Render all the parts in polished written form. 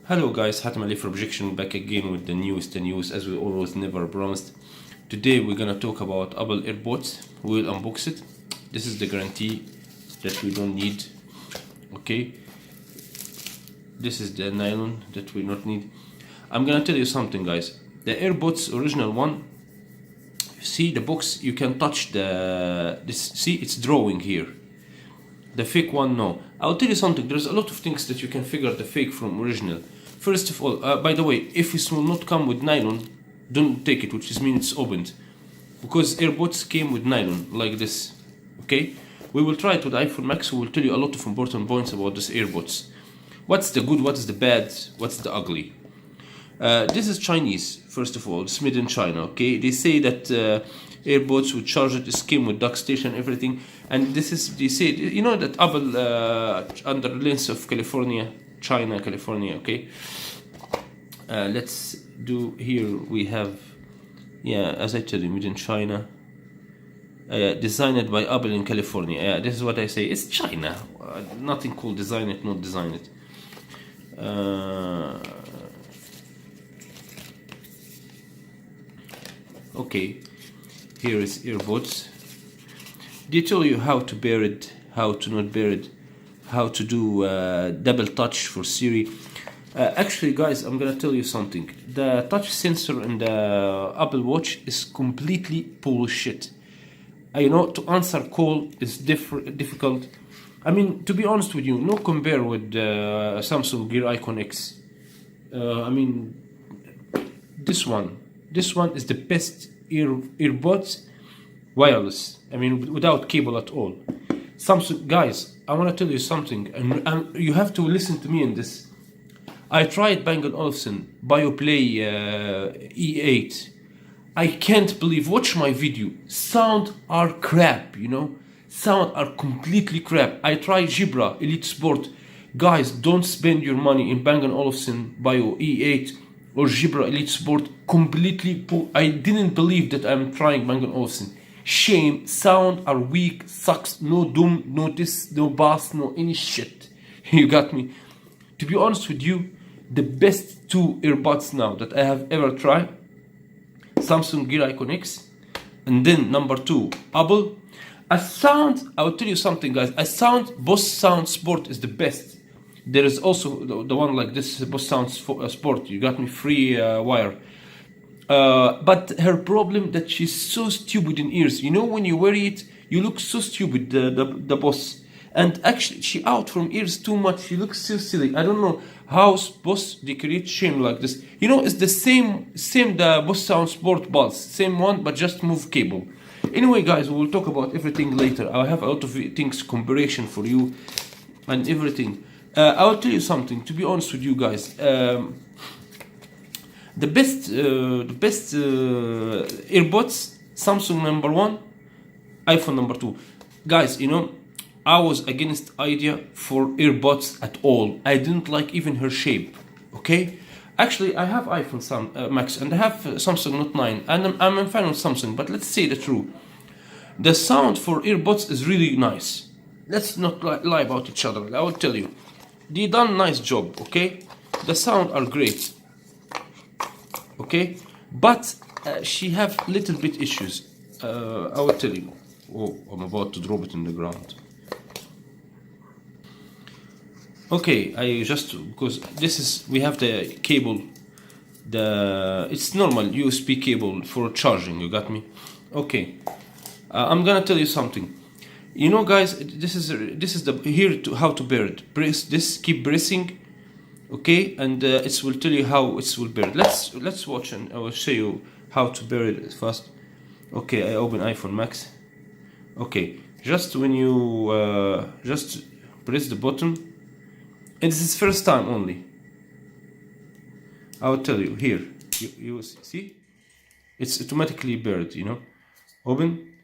Hello guys, Hatem Ali for Projection back again with the news as we always never promised. Today we're gonna talk about Apple Airpods. We'll unbox it. This is the guarantee that we don't need. Okay. This is the nylon that we not need. I'm gonna tell you something guys. The Airpods original one, see the box, you can touch see it's drawing here. The fake one, no. I'll tell you something, there's a lot of things that you can figure the fake from original. First of all, by the way, if it will not come with nylon, don't take it, which means it's opened. Because Airpods came with nylon, like this. Okay? We will try it with iPhone Max, we will tell you a lot of important points about this Airpods. What's the good, what is the bad, what's the ugly. This is Chinese, first of all, it's made in China, okay? They say that Airpods with charger is came with dock station, everything. And this is, they say, you know that Apple under the lens of California, China, California, okay? Let's do, here we have, yeah, as I tell you, made in China. Designed by Apple in California. Yeah, this is what I say, it's China. Nothing called design it, not design it. Okay, here is Airpods. They tell you how to bear it, how to not bear it, how to do double touch for Siri. Actually guys, I'm gonna tell you something. The touch sensor in the Apple Watch is completely bullshit. You know, to answer call is difficult. I mean, to be honest with you, no compare with Samsung Gear Icon X. I mean, this one is the best earbuds wireless. I mean, without cable at all. Samsung, guys, I want to tell you something, and you have to listen to me in this. I tried Bang & Olufsen BioPlay E8. I can't believe, watch my video, sound are crap, you know, sound are completely crap. I tried Jibra Elite Sport. Guys, don't spend your money in Bang & Olufsen Bio E8 or Jibra Elite Sport. Completely, I didn't believe that I'm trying Bang & Olufsen. Shame, sound are weak, sucks, no doom, no this, no bass, no any shit. You got me? To be honest with you, the best two earbuds now that I have ever tried, Samsung Gear Icon X, and then number two, Apple. A sound, I will tell you something guys, a sound, Bose Sound Sport is the best. There is also the one like this, Bose Sound Sport, you got me, free wire. But her problem that she's so stupid in ears. You know, when you wear it, you look so stupid, the boss. And actually, she out from ears too much. She looks so silly. I don't know how boss they create shame like this. You know, it's the same the Bose Sound Sport Pulse, same one, but just move cable. Anyway, guys, we will talk about everything later. I have a lot of things comparison for you and everything. I will tell you something. To be honest with you guys. The best earbuds, Samsung number one, iPhone number two. Guys, you know, I was against idea for earbuds at all. I didn't like even her shape. Okay, actually, I have iPhone Max and I have Samsung Note 9, and I'm a fan of Samsung. But let's say the truth, the sound for earbuds is really nice. Let's not lie about each other. I will tell you, they done nice job. Okay, the sound are great. Okay, but she have little bit issues. I will tell you. Oh, I'm about to drop it in the ground. Okay, I just, because this is, we have the cable, it's normal USB cable for charging, you got me? Okay, I'm gonna tell you something. You know guys, this is the, here to how to bear it. Press this, keep pressing. Okay, and it will tell you how it will bear it. Let's watch, and I will show you how to bear it first. Okay, I open iPhone Max. Okay, just when you just press the button, and this is first time only. I will tell you here. You see, it's automatically buried. You know, open.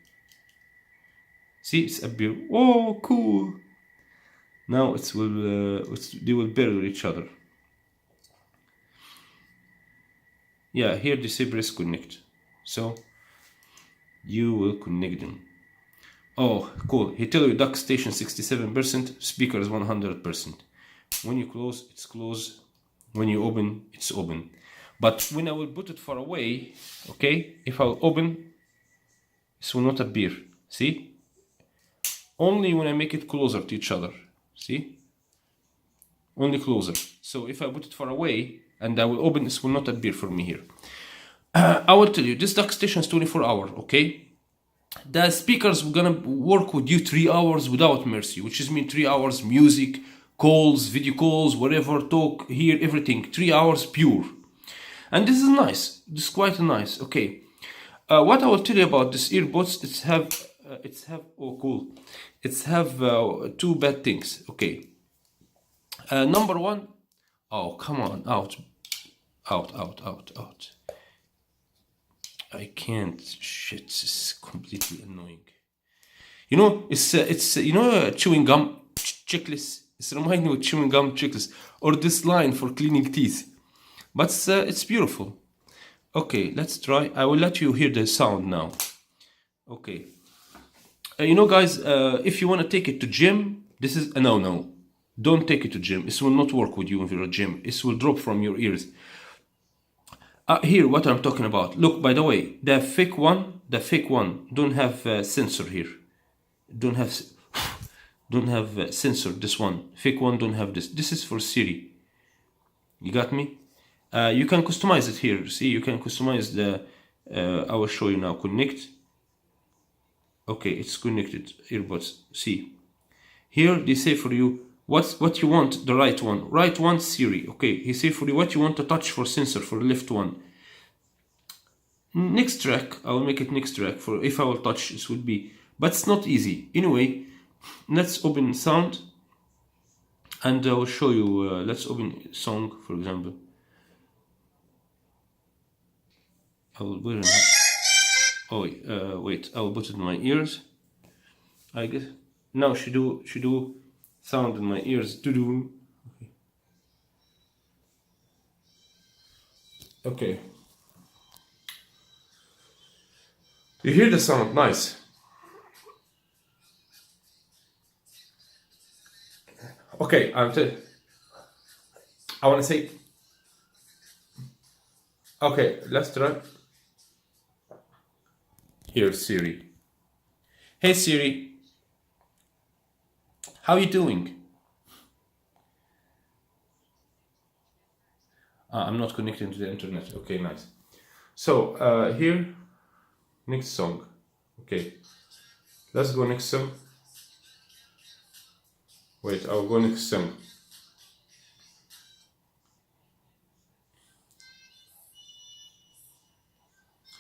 See, it's appear. Oh, cool. Now it will, they will bury each other. Yeah, here they say press connect. So you will connect them. Oh, cool. He tell you dock station 67%, speakers 100%. When you close, it's closed. When you open, it's open. But when I will put it far away, okay, if I'll open, this will not appear. See? Only when I make it closer to each other. See? Only closer. So if I put it far away and I will open, this will not appear for me here. I will tell you, this dock station is 24 hours, okay? The speakers are gonna work with you 3 hours without mercy, which is mean 3 hours music, calls, video calls, whatever, talk, hear, everything. 3 hours pure. And this is nice. This is quite nice. Okay. What I will tell you about this earbuds, it's have oh cool. It's have two bad things. Okay. Number one, oh come on, out. I can't. Shit, this is completely annoying. You know, it's you know chewing gum checklist. It's reminding me of chewing gum checklist or this line for cleaning teeth. But it's beautiful. Okay, let's try. I will let you hear the sound now. Okay. You know, guys, if you want to take it to gym, this is no. Don't take it to gym. This will not work with you if you're a gym. This will drop from your ears. Here, what I'm talking about. Look, by the way, the fake one don't have sensor here. Don't have sensor. This one, fake one, don't have this. This is for Siri. You got me? You can customize it here. See, you can customize the. I will show you now. Connect. Okay, it's connected. Earbuds. See, here they say for you what you want. The right one, Siri. Okay, he say for you what you want to touch for sensor for left one. Next track, I will make it next track for if I will touch. This would be, but it's not easy. Anyway, let's open sound, and I will show you. Let's open song, for example. I will put it. Oh wait, I will put it in my ears. I guess now she do sound in my ears. Do. Okay. You hear the sound? Nice. Okay, I want to say. Okay, let's try. Here's Siri. Hey Siri, how you doing? I'm not connecting to the internet. Okay, nice. So here, next song. Okay, let's go next song. Wait, I'll go next song.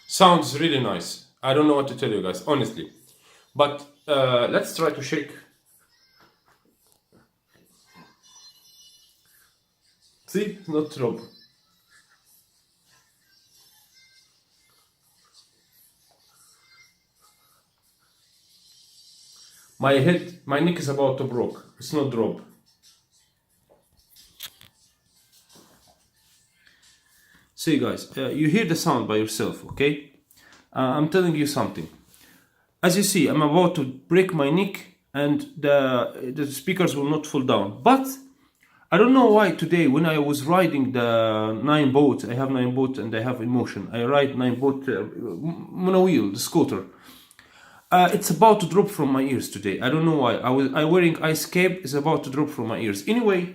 Sounds really nice. I don't know what to tell you guys, honestly. But let's try to shake. See, not drop. My neck is about to break. It's not drop. See guys, you hear the sound by yourself, okay? I'm telling you something. As you see, I'm about to break my neck and the speakers will not fall down. But I don't know why today when I was riding the 9 boat, I have 9 boat and I have emotion. I ride 9 boat monowheel, the scooter. It's about to drop from my ears today. I don't know why. I wearing ice cape. It's about to drop from my ears. Anyway,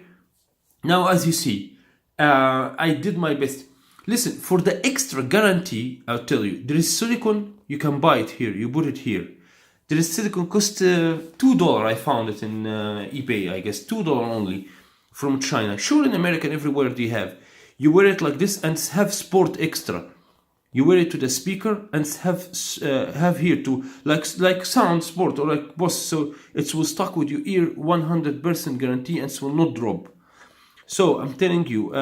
now as you see, I did my best. Listen, for the extra guarantee, I'll tell you, there is silicone, you can buy it here, you put it here. There is silicone, cost $2, I found it in eBay, I guess, $2 only, from China. Sure, in America and everywhere they have. You wear it like this and have sport extra. You wear it to the speaker and have here to, like sound sport or like Boss, so it will stuck with your ear, 100% guarantee and it will not drop. So, I'm telling you,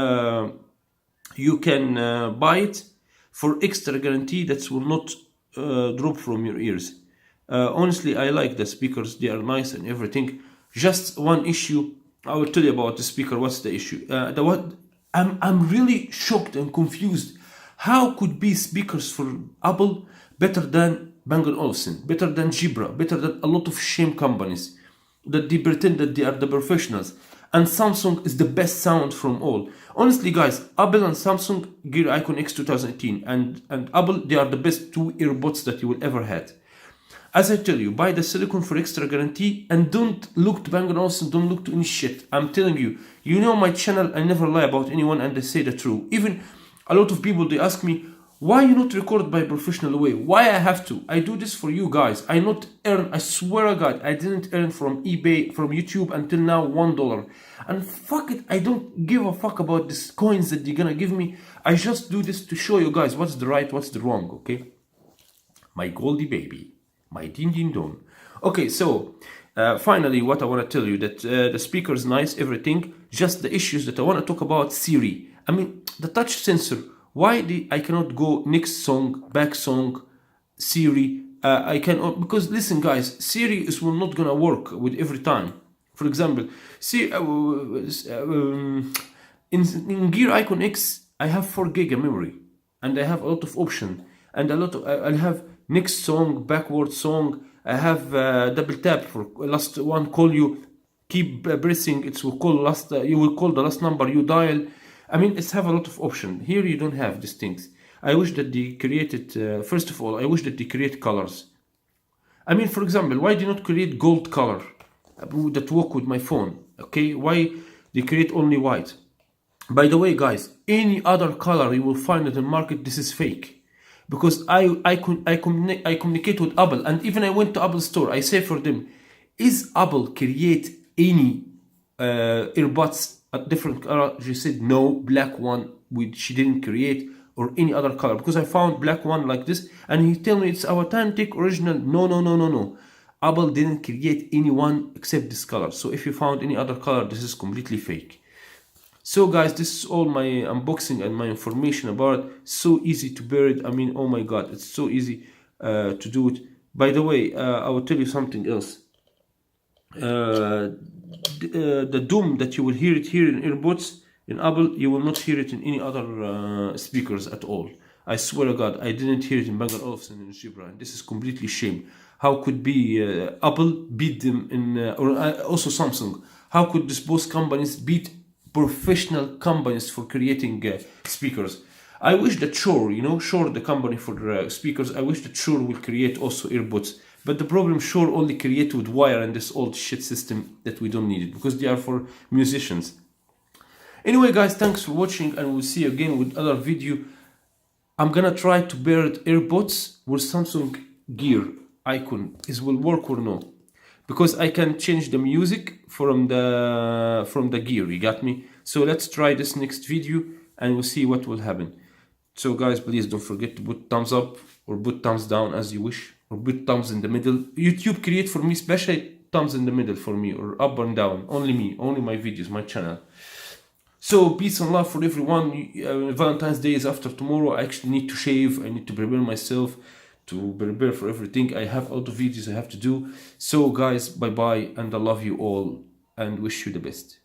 you can buy it for extra guarantee that will not drop from your ears. Honestly, I like the speakers. They are nice and everything. Just one issue. I will tell you about the speaker. What's the issue? I'm really shocked and confused. How could be speakers for Apple better than Bang & Olufsen, better than Jibra, better than a lot of shame companies that they pretend that they are the professionals? and Samsung is the best sound from all. Honestly, guys, Apple and Samsung Gear Icon X 2018 and Apple, they are the best two earbuds that you will ever had. As I tell you, buy the silicone for extra guarantee and don't look to Bang & Olufsen, don't look to any shit. I'm telling you, you know my channel, I never lie about anyone and I say the truth. Even a lot of people, they ask me, why you not record by professional way? Why I have to? I do this for you guys. I not earn, I swear to God, I didn't earn from eBay, from YouTube until now $1. And fuck it, I don't give a fuck about these coins that you're gonna give me. I just do this to show you guys what's the right, what's the wrong, okay? My Goldie baby. My din din don. Okay, so finally, what I want to tell you that the speaker is nice, everything. Just the issues that I want to talk about. Siri. I mean, the touch sensor. Why I cannot go next song, back song, Siri? I cannot, because listen, guys, Siri is not gonna work with every time. For example, see, in Gear Icon X, I have 4 GB memory, and I have a lot of option, and a lot of I have next song, backward song. I have double tap for last one. Call you, keep pressing. It will call last. You will call the last number you dial. I mean, it's have a lot of option. Here you don't have these things. I wish that they created. First of all, I wish that they create colors. I mean, for example, why do you not create gold color that work with my phone? Okay, why they create only white? By the way, guys, any other color you will find in the market, this is fake. Because I communicate with Apple, and even I went to Apple store, I say for them, is Apple create any earbuds at different color? She said no, black one which she didn't create, or any other color, because I found black one like this, and he tell me it's our authentic original. No. Apple didn't create any one except this color. So if you found any other color, this is completely fake. So guys, this is all my unboxing and my information about it. So easy to bear it. I mean, oh my god, it's so easy to do it. By the way, I will tell you something else. The doom that you will hear it here in earbuds in Apple, you will not hear it in any other speakers at all. I swear to God, I didn't hear it in Bang & Olufsen and Zebra, and this is completely shame. How could be Apple beat them in, or also Samsung? How could these both companies beat professional companies for creating speakers? I wish that Shure, Shure, the company for speakers, I wish that Shure will create also earbuds. But the problem, Shure only create with wire and this old shit system that we don't need it, because they are for musicians. Anyway, guys, thanks for watching, and we'll see you again with other video. I'm gonna try to pair earbuds with Samsung Gear Icon. Is will work or no? Because I can change the music from the gear, you got me? So let's try this next video and we'll see what will happen. So guys, please don't forget to put thumbs up or put thumbs down as you wish, or put thumbs in the middle. YouTube create for me special thumbs in the middle for me, or up and down. Only me, only my videos, my channel. So peace and love for everyone. Valentine's Day is after tomorrow. I actually need to shave. I need to prepare myself to prepare for everything. I have a lot of videos I have to do. So guys, bye bye, and I love you all and wish you the best.